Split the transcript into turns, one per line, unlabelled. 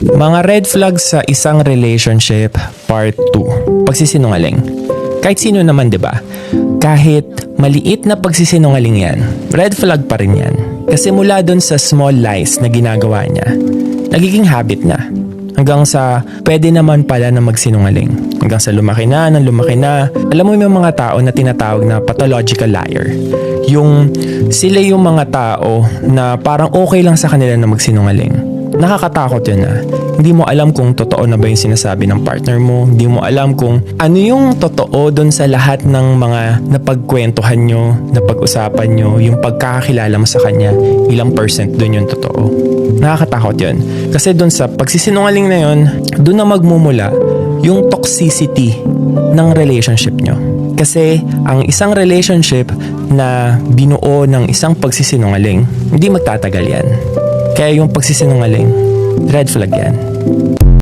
Mga red flags sa isang relationship, part 2. Pagsisinungaling. Kahit sino naman, 'di ba? Kahit maliit na pagsisinungaling 'yan, red flag pa rin 'yan. Kasi mula doon sa small lies na ginagawa niya, nagiging habit na. Hanggang sa pwede naman pala na magsinungaling. Hanggang sa lumaki na, nang lumaki na. Alam mo yung mga tao na tinatawag na pathological liar. Sila yung mga tao na parang okay lang sa kanila na magsinungaling. Nakakatakot yun na. Hindi mo alam kung totoo na ba yung sinasabi ng partner mo. Hindi mo alam kung ano yung totoo doon sa lahat ng mga napagkwentuhan nyo, napag-usapan nyo, yung pagkakakilala mo sa kanya, ilang % doon yung totoo. Nakakatakot yun. Kasi doon sa pagsisinungaling na yun, doon na magmumula yung toxicity ng relationship nyo. Kasi ang isang relationship na binuo ng isang pagsisinungaling, hindi magtatagal yan. Kaya yung pagsisinungaling, red flag yan.